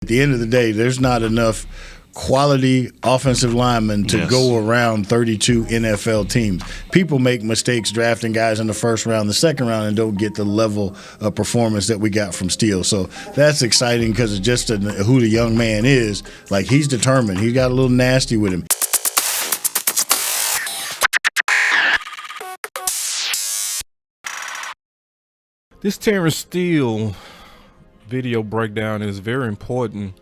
At the end of the day, there's not enough quality offensive linemen to go around 32 NFL teams. People make mistakes drafting guys in the first round, the second round, and don't get the level of performance that we got from Steele. So that's exciting because it's just who the young man is. Like, he's determined. He got a little nasty with him. This Terence Steele video breakdown is very important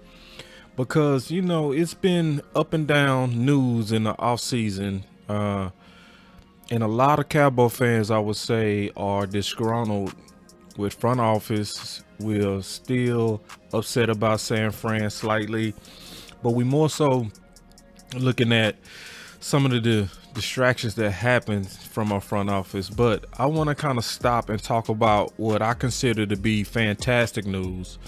because, you know, it's been up and down news in the offseason. And a lot of Cowboy fans, I would say, are disgruntled with front office. We're still upset about San Fran slightly, but we more so looking at some of the distractions that happened from our front office. But I want to kind of stop and talk about what I consider to be fantastic news.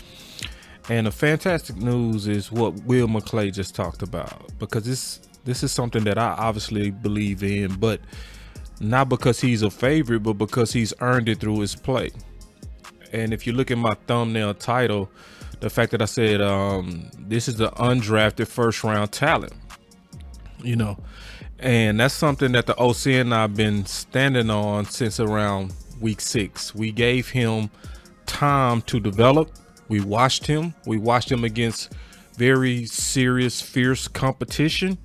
And the fantastic news is what Will McClay just talked about, because this is something that I obviously believe in, but not because he's a favorite, but because he's earned it through his play. And if you look at my thumbnail title, the fact that I said this is the undrafted first round talent, you know, and that's something that the OC and I've been standing on since around week 6. We gave him time to develop. We watched him against very serious, fierce competition,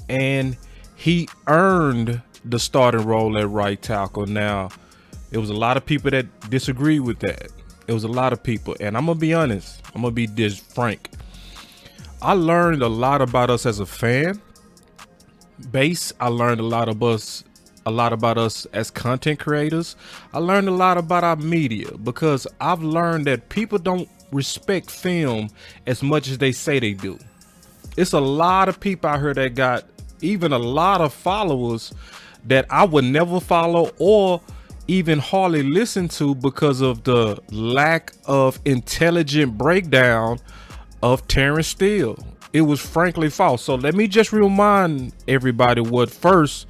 and he earned the starting role at right tackle. Now, it was a lot of people that disagreed with that. It was a lot of people, and I'm gonna be honest. I'm gonna be this frank. I learned a lot about us as a fan base. I learned a lot about us as content creators. I learned a lot about our media, because I've learned that people don't respect film as much as they say they do. It's a lot of people out here that got even a lot of followers that I would never follow or even hardly listen to because of the lack of intelligent breakdown of Terence Steele. It was frankly false. So let me just remind everybody what first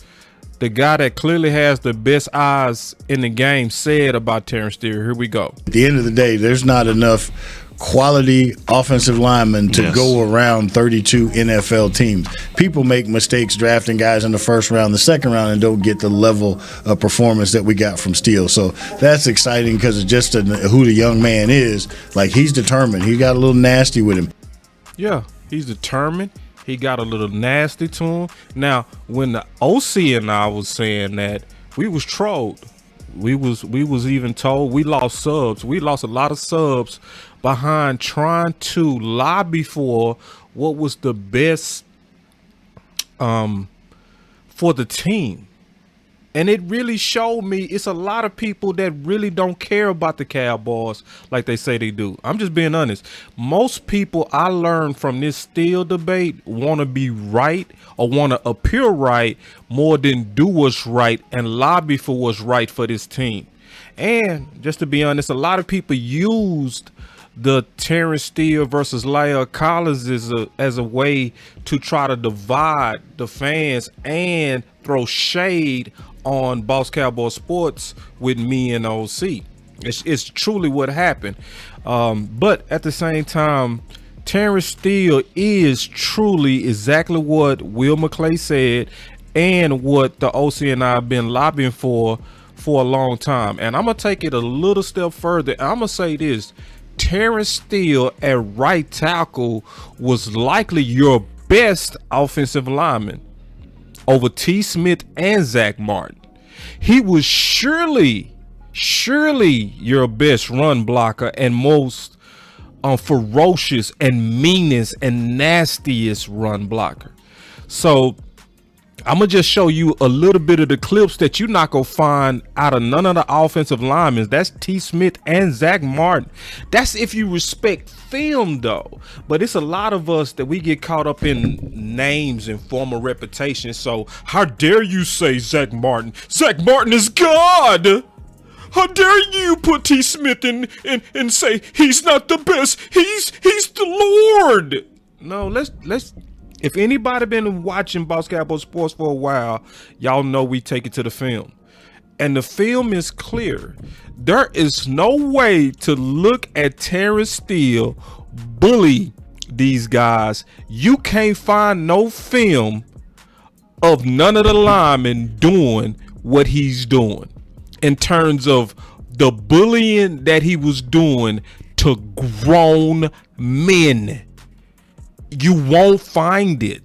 the guy that clearly has the best eyes in the game said about Terence Steele. Here we go. At the end of the day, there's not enough quality offensive linemen to go around 32 NFL teams. People make mistakes drafting guys in the first round, the second round, and don't get the level of performance that we got from Steele. So that's exciting because it's just who the young man is. Like, he's determined. He got a little nasty with him. Yeah, he's determined. He got a little nasty to him. Now, when the OC and I was saying that, we was trolled. We was even told we lost subs. We lost a lot of subs behind trying to lobby for what was the best for the team. And it really showed me it's a lot of people that really don't care about the Cowboys like they say they do. I'm just being honest. Most people I learned from this Steele debate want to be right or want to appear right more than do what's right and lobby for what's right for this team. And just to be honest, a lot of people used the Terence Steele versus Lyle Collins as a way to try to divide the fans and throw shade on Boss Cowboy Sports with me and OC. It's truly what happened. But at the same time, Terence Steele is truly exactly what Will McClay said and what the OC and I have been lobbying for a long time. And I'm going to take it a little step further. I'm going to say this. Terence Steele at right tackle was likely your best offensive lineman over T. Smith and Zach Martin. He was surely your best run blocker and most ferocious and meanest and nastiest run blocker. So I'm gonna just show you a little bit of the clips that you're not gonna find out of none of the offensive linemen. That's T. Smith and Zach Martin. That's if you respect film, though. But it's a lot of us that we get caught up in names and former reputation. So how dare you say Zach Martin? Zach Martin is God. How dare you put T. Smith in and say he's not the best? He's the Lord. No, let's. If anybody been watching Boss Cowboy Sports for a while, y'all know we take it to the film. And the film is clear. There is no way to look at Terence Steele bully these guys, you can't find no film of none of the linemen doing what he's doing in terms of the bullying that he was doing to grown men. You won't find it.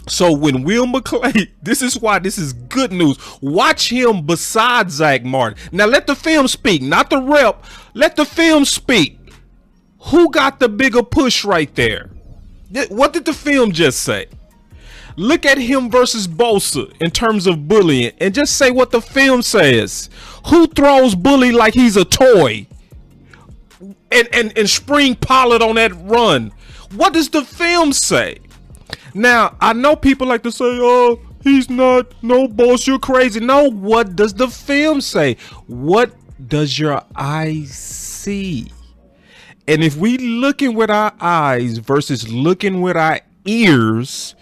So when Will McClay, this is why this is good news. Watch him beside Zach Martin. Now let the film speak, not the rep. Let the film speak. Who got the bigger push right there? What did the film just say? Look at him versus Bosa in terms of bullying and just say what the film says. Who throws bully like he's a toy? And Spring Pollard on that run. What does the film say? Now, I know people like to say, oh, he's not, no, boss, you're crazy. No, what does the film say? What does your eyes see? And if we looking with our eyes versus looking with our ears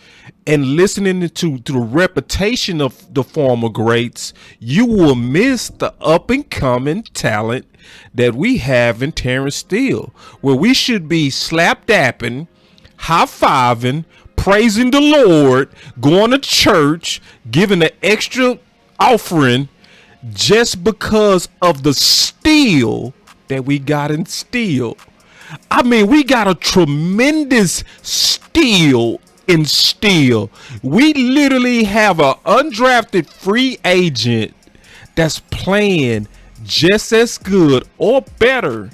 and listening to the reputation of the former greats, you will miss the up and coming talent that we have in Terence Steele, where we should be slap-dapping, high-fiving, praising the Lord, going to church, giving an extra offering just because of the steal that we got in Steele. I mean, we got a tremendous steal in Steele. We literally have an undrafted free agent that's playing just as good or better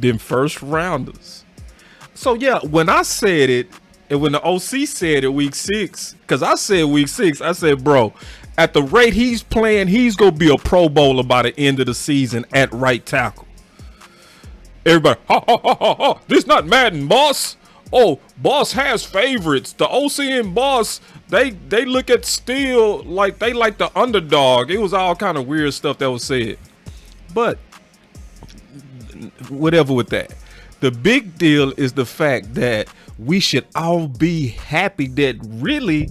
than first rounders. So yeah, when I said it, and when the OC said it week 6, because I said week 6, I said, bro, at the rate he's playing, he's going to be a Pro Bowler by the end of the season at right tackle. Everybody, this not Madden, boss. Oh, boss has favorites. The OC and boss, they look at Steele like they like the underdog. It was all kind of weird stuff that was said. But whatever with that. The big deal is the fact that we should all be happy that really,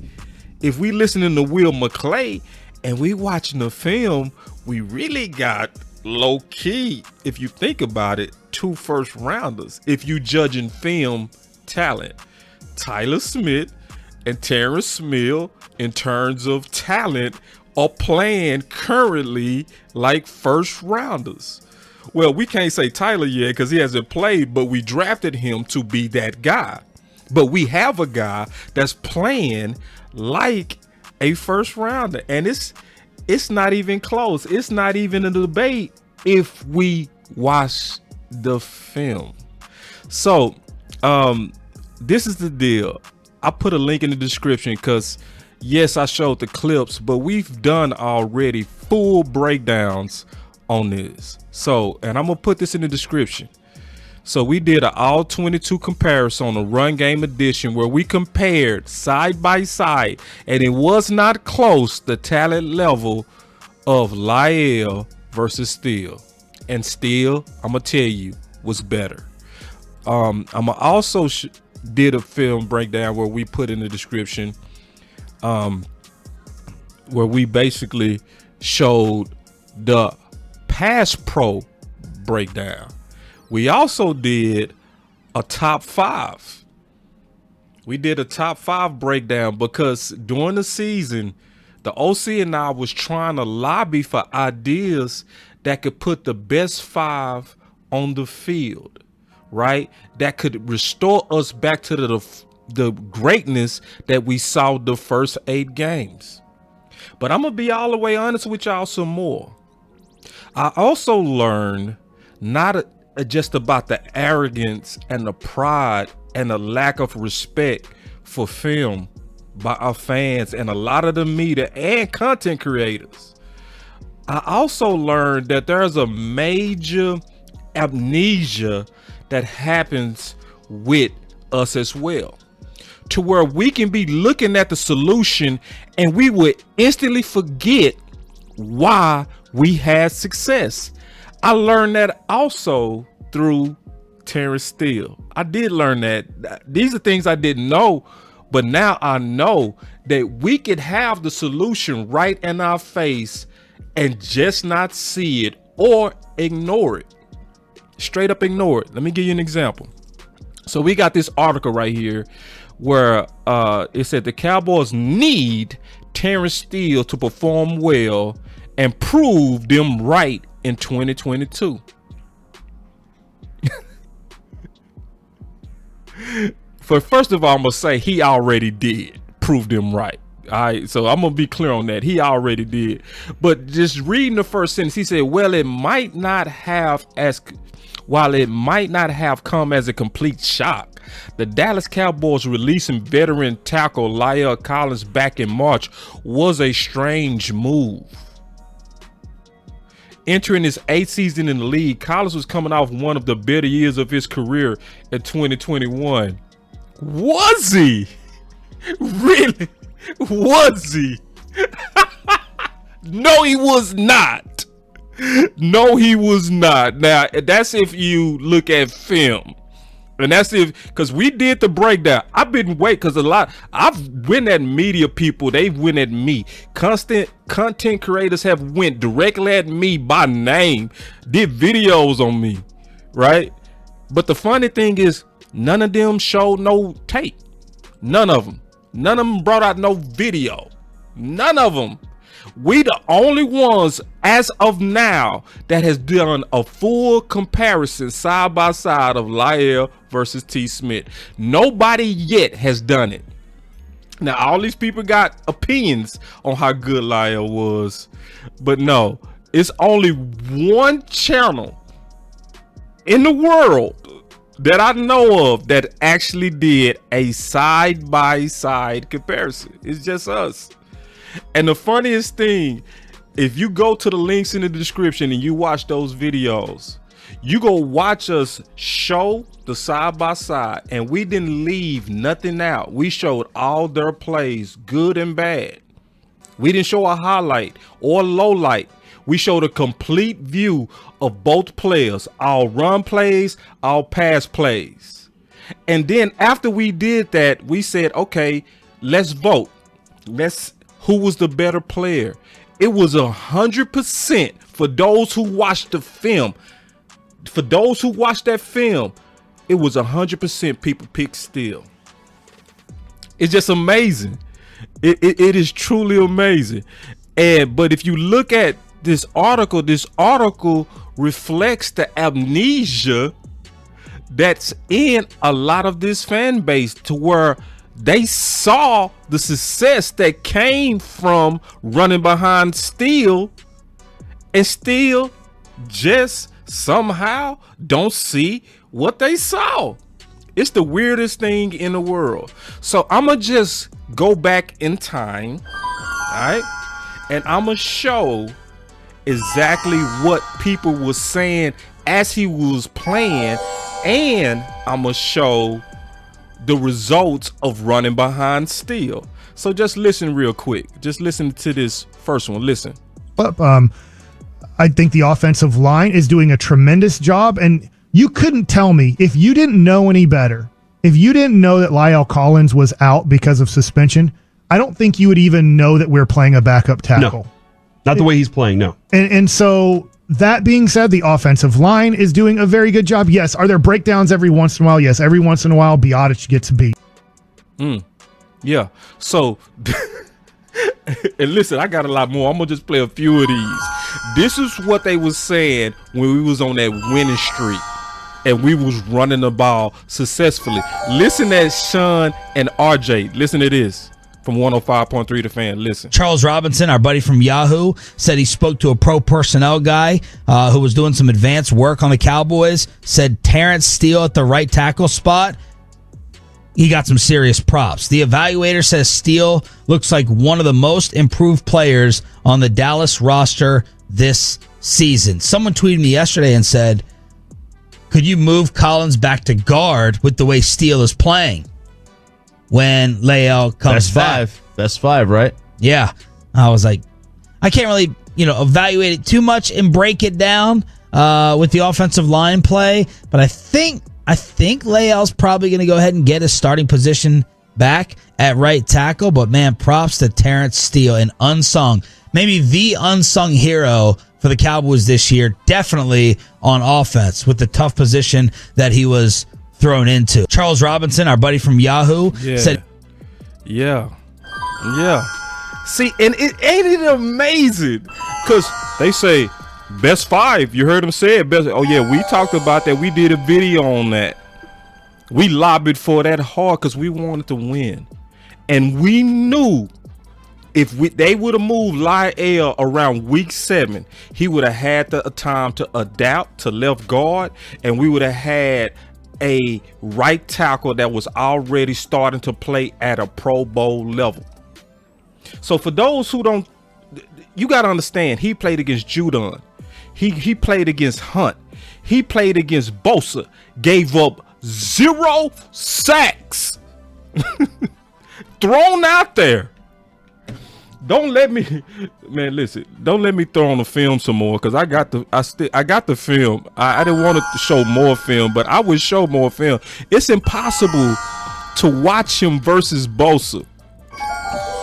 if we listening to Will McClay and we watching the film, we really got low key, if you think about it, 2 first rounders. If you judging film talent, Tyler Smith and Terrence Steele in terms of talent are playing currently like first rounders. Well, we can't say Tyler yet because he hasn't played, but we drafted him to be that guy. But we have a guy that's playing like a first rounder, and it's not even close. It's not even a debate if we watch the film. So, this is the deal. I put a link in the description because, yes, I showed the clips, but we've done already full breakdowns on this. So, and I'm gonna put this in the description. So we did an all 22 comparison on a run game edition where we compared side by side, and it was not close, the talent level of Lyle versus Steele. And Steele, I'm gonna tell you, was better. I'm also did a film breakdown where we put in the description, where we basically showed the pass pro breakdown. We also did a top 5. We did a top 5 breakdown because during the season, the OC and I was trying to lobby for ideas that could put the best 5 on the field, right? That could restore us back to the greatness that we saw the first 8 games. But I'm going to be all the way honest with y'all some more. I also learned not just about the arrogance and the pride and the lack of respect for film by our fans and a lot of the media and content creators. I also learned that there's a major amnesia that happens with us as well, to where we can be looking at the solution and we would instantly forget why we had success. I learned that also through Terence Steele. I did learn that. These are things I didn't know, but now I know that we could have the solution right in our face and just not see it or ignore it. Straight up ignore it. Let me give you an example. So we got this article right here where it said the Cowboys need Terence Steele to perform well and prove them right in 2022. First of all, I'm going to say he already did prove them right. All right, so I'm going to be clear on that. He already did. But just reading the first sentence, he said, while it might not have come as a complete shock, the Dallas Cowboys releasing veteran tackle La'el Collins back in March was a strange move. Entering his 8th season in the league, Collins was coming off one of the better years of his career in 2021. Was he? Really? Was he? No, he was not. No, he was not. Now, that's if you look at film. And that's because we did the breakdown. I've been waiting because I've went at media people. They've went at me. Content creators have went directly at me by name, did videos on me, right? But the funny thing is, none of them showed no tape. None of them. None of them brought out no video. None of them. We the only ones as of now that has done a full comparison side by side of La'el versus T. Smith. Nobody yet has done it. Now, all these people got opinions on how good La'el was, but no, it's only one channel in the world that I know of that actually did a side by side comparison. It's just us. And the funniest thing, if you go to the links in the description and you watch those videos, you go watch us show the side by side, and we didn't leave nothing out. We showed all their plays, good and bad. We didn't show a highlight or low light. We showed a complete view of both players, all run plays, all pass plays. And then after we did that, we said, okay, let's vote. Who was the better player? It was 100% for those who watched the film. For those who watched that film, it was 100% people picked Steele. It's just amazing. It is truly amazing. But if you look at this article reflects the amnesia that's in a lot of this fan base, to where they saw the success that came from running behind Steele, and Steele just somehow don't see what they saw. It's the weirdest thing in the world. So I'm gonna just go back in time, all right, and I'm gonna show exactly what people were saying as he was playing, and I'm gonna show the results of running behind Steele. So just listen real quick. Just listen to this first one. Listen. But I think the offensive line is doing a tremendous job, and you couldn't tell me, if you didn't know any better, if you didn't know that La'el Collins was out because of suspension, I don't think you would even know that we're playing a backup tackle. No, not the way he's playing, no. And so that being said, the offensive line is doing a very good job. Yes. Are there breakdowns every once in a while? Yes. Every once in a while, Biotic gets beat. Yeah. So, and listen, I got a lot more. I'm going to just play a few of these. This is what they was saying when we was on that winning streak and we was running the ball successfully. Listen to Sean and RJ. Listen to this. From 105.3 The Fan. Listen. Charles Robinson, our buddy from Yahoo, said he spoke to a pro personnel guy who was doing some advanced work on the Cowboys, said Terence Steele at the right tackle spot. He got some serious props. The evaluator says Steele looks like one of the most improved players on the Dallas roster this season. Someone tweeted me yesterday and said, could you move Collins back to guard with the way Steele is playing when La'el comes back? Best five, right? Yeah. I was like, I can't really, evaluate it too much and break it down with the offensive line play, but I think La'el's probably going to go ahead and get his starting position back at right tackle. But man, props to Terence Steele, an unsung, maybe the unsung hero for the Cowboys this year, definitely on offense with the tough position that he was thrown into. Charles Robinson, our buddy from Yahoo, said, Yeah. See, and ain't it amazing? Because they say best 5. You heard them say it. Best. Oh yeah, we talked about that. We did a video on that. We lobbied for that hard because we wanted to win, and we knew if they would have moved Lyle around week 7, he would have had the time to adapt to left guard, and we would have had a right tackle that was already starting to play at a Pro Bowl level. So for those who don't, you got to understand, he played against Judon. He played against Hunt. He played against Bosa. Gave up 0 sacks. Thrown out there. Don't let me, man. Listen, don't let me throw on the film some more because I got the film. I didn't want to show more film, but I would show more film. It's impossible to watch him versus Bosa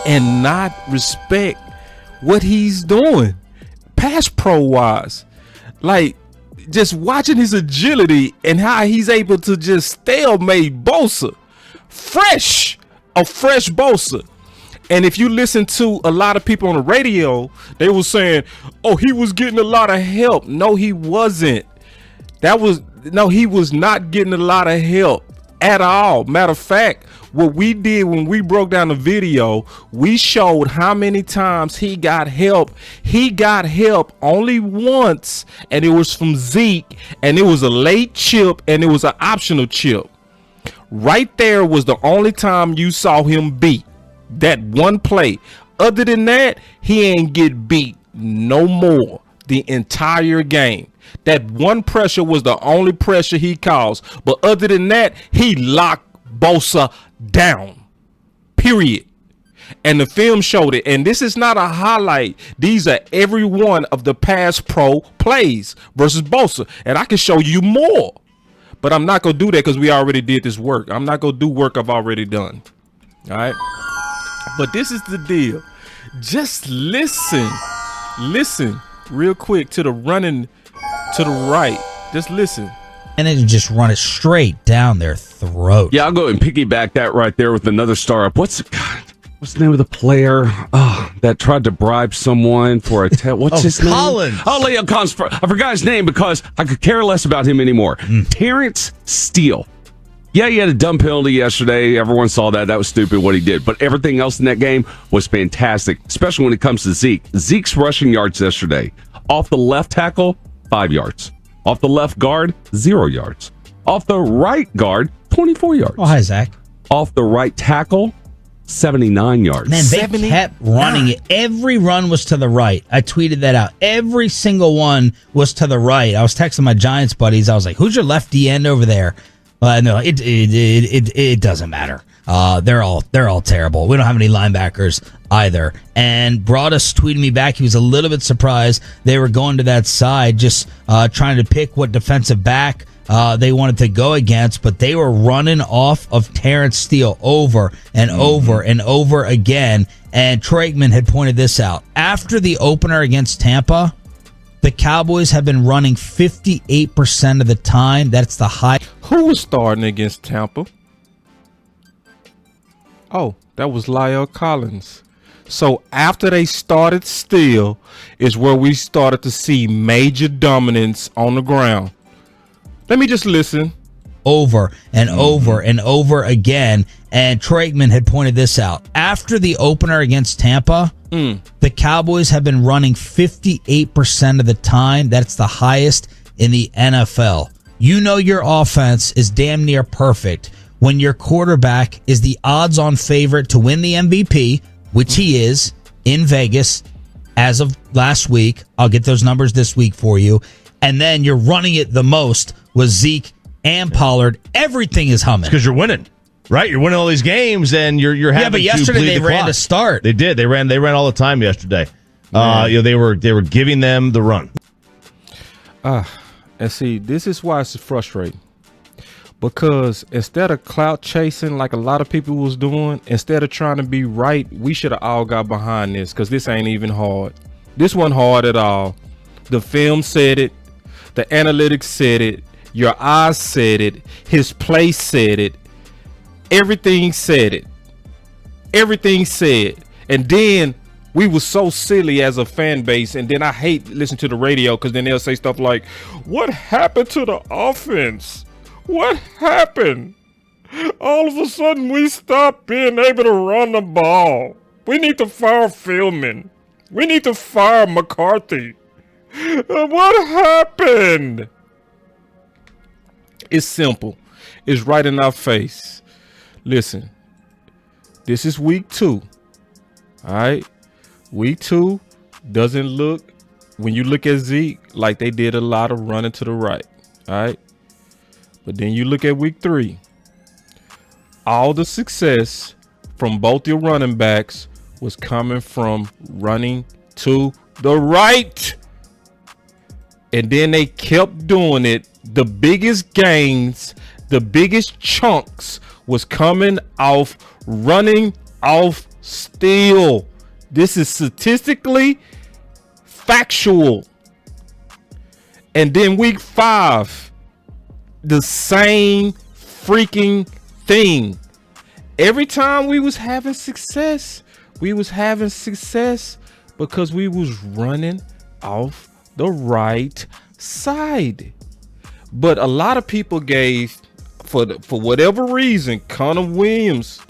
and not respect what he's doing, pass pro wise. Like just watching his agility and how he's able to just stalemate Bosa, a fresh Bosa. And if you listen to a lot of people on the radio, they were saying, "Oh, he was getting a lot of help." No, he wasn't. He was not getting a lot of help at all. Matter of fact, what we did when we broke down the video, we showed how many times he got help. He got help only once, and it was from Zeke, and it was a late chip, and it was an optional chip. Right there was the only time you saw him beat. That one play. Other than that, he ain't get beat no more the entire game. That one pressure was the only pressure he caused. But other than that, he locked Bosa down. Period. And the film showed it. And this is not a highlight. These are every one of the pass pro plays versus Bosa. And I can show you more. But I'm not going to do that because we already did this work. I'm not going to do work I've already done. All right. But this is the deal. Just listen real quick to the running to the right. Just listen. And then just run it straight down their throat. Yeah, I'll go and piggyback that right there with another startup. What's the name of the player that tried to bribe someone for a what's his name? Collins. Leo Collins. I forgot his name because I could care less about him anymore. Terence Steele. Yeah, he had a dumb penalty yesterday. Everyone saw that. That was stupid what he did. But everything else in that game was fantastic, especially when it comes to Zeke. Zeke's rushing yards yesterday. Off the left tackle, 5 yards. Off the left guard, 0 yards. Off the right guard, 24 yards. Oh, hi, Zach. Off the right tackle, 79 yards. Man, they kept running it. Every run was to the right. I tweeted that out. Every single one was to the right. I was texting my Giants buddies. I was like, "Who's your left D end over there?" And they're like, it doesn't matter. They're all terrible. We don't have any linebackers either. And Broadus tweeted me back. He was a little bit surprised they were going to that side, just trying to pick what defensive back they wanted to go against, but they were running off of Terence Steele over and over and over again. And Troy Aikman had pointed this out. After the opener against Tampa, the Cowboys have been running 58% of the time. That's the high. Who was starting against Tampa? Oh, that was Lyle Collins. So after they started Steele is where we started to see major dominance on the ground. Let me just listen. Over and over and over again. And Troy Aikman had pointed this out. After the opener against Tampa, the Cowboys have been running 58% of the time. That's the highest in the NFL. You know your offense is damn near perfect when your quarterback is the odds-on favorite to win the MVP, which he is in Vegas as of last week. I'll get those numbers this week for you. And then you're running it the most with Zeke and Pollard. Everything is humming. Because you're winning, right? You're winning all these games, and you're having. Yeah, but yesterday they ran to start. They did. They ran all the time yesterday. They were giving them the run. And see, this is why it's frustrating. Because instead of clout chasing like a lot of people was doing, instead of trying to be right, we should have all got behind this because this ain't even hard. This wasn't hard at all. The film said it. The analytics said it. Your eyes said it. His play said it. Everything said it. Everything said. And then we were so silly as a fan base. And then I hate listening to the radio because then they'll say stuff like, what happened to the offense? What happened? All of a sudden we stopped being able to run the ball. We need to fire Philman. We need to fire McCarthy. What happened? It's simple. It's right in our face. Listen, this is week 2. All right. Week 2 doesn't look, when you look at Zeke, like they did a lot of running to the right. All right. But then you look at week 3. All the success from both your running backs was coming from running to the right. And then they kept doing it. The biggest gains, the biggest chunks was coming off running off Steele. This is statistically factual. And then week 5, the same freaking thing. Every time we was having success because we was running off the right side. But a lot of people gave, for whatever reason, Connor Williams,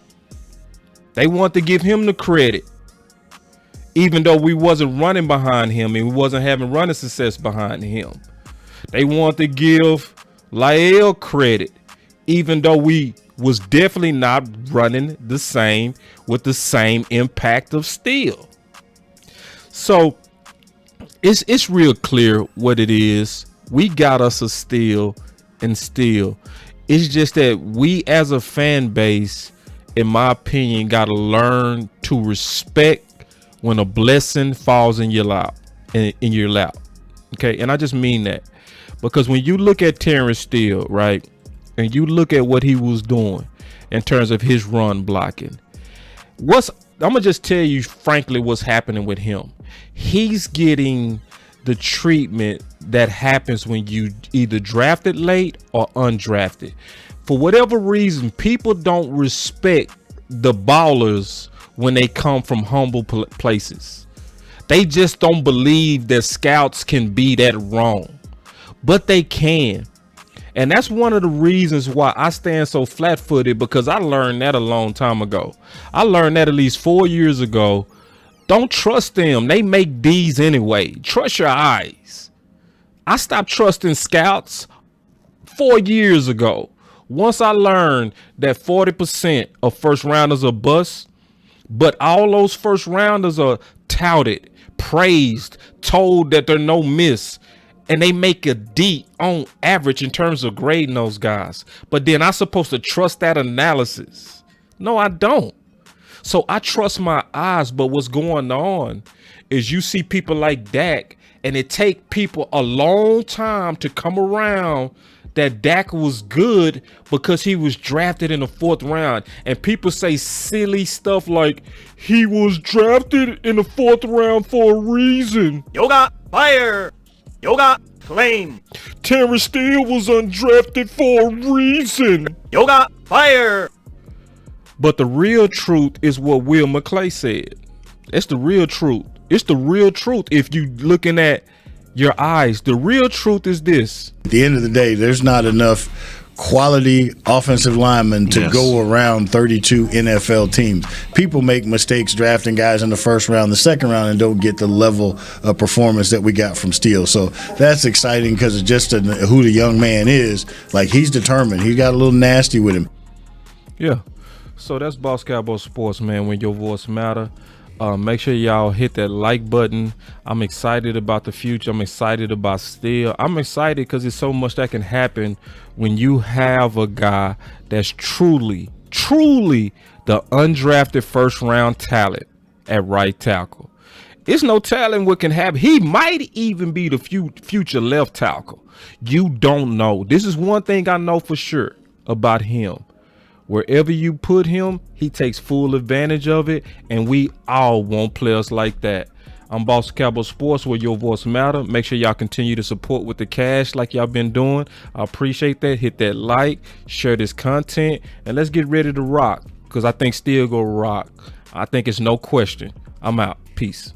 they want to give him the credit, even though we wasn't running behind him and we wasn't having running success behind him. They want to give Lyle credit, even though we was definitely not running the same with the same impact of Steele. So it's real clear what it is. We got us a Steele and Steele. It's just that we as a fan base, in my opinion, got to learn to respect when a blessing falls in your lap. Okay, and I just mean that because when you look at Terence Steele, right, and you look at what he was doing in terms of his run blocking, I'm gonna just tell you frankly what's happening with him. He's getting the treatment that happens when you either drafted late or undrafted. For whatever reason, people don't respect the ballers when they come from humble places. They just don't believe that scouts can be that wrong, but they can. And that's one of the reasons why I stand so flat-footed, because I learned that a long time ago. I learned that at least 4 years ago. Don't trust them. They make D's anyway. Trust your eyes. I stopped trusting scouts 4 years ago. Once I learned that 40% of first rounders are busts, but all those first rounders are touted, praised, told that they're no miss, and they make a D on average in terms of grading those guys. But then I'm supposed to trust that analysis? No, I don't. So I trust my eyes, but what's going on is you see people like Dak, and it take people a long time to come around that Dak was good because he was drafted in the 4th round. And people say silly stuff like, he was drafted in the 4th round for a reason. Yoga fire. Yoga claim. Terence Steele was undrafted for a reason. Yoga fire. But the real truth is what Will McClay said. It's the real truth. It's the real truth. If you looking at your eyes, the real truth is this. At the end of the day, there's not enough quality offensive linemen to go around 32 NFL teams. People make mistakes drafting guys in the 1st round, the 2nd round, and don't get the level of performance that we got from Steele. So that's exciting because it's just who the young man is. Like, he's determined. He got a little nasty with him. Yeah. So that's Boss Cowboy Sports, man, when your voice matter. Make sure y'all hit that like button. I'm excited about the future. I'm excited about Steele. I'm excited because there's so much that can happen when you have a guy that's truly the undrafted 1st round talent at right tackle. It's no telling what can happen. He might even be the future left tackle. You don't know. This is one thing I know for sure about him. Wherever you put him, he takes full advantage of it, and we all want players like that. I'm Boss Cowboy Sports, where your voice matter. Make sure y'all continue to support with the cash like y'all been doing. I appreciate that. Hit that like, share this content, and let's get ready to rock, because I think Steele go rock. I think it's no question. I'm out. Peace.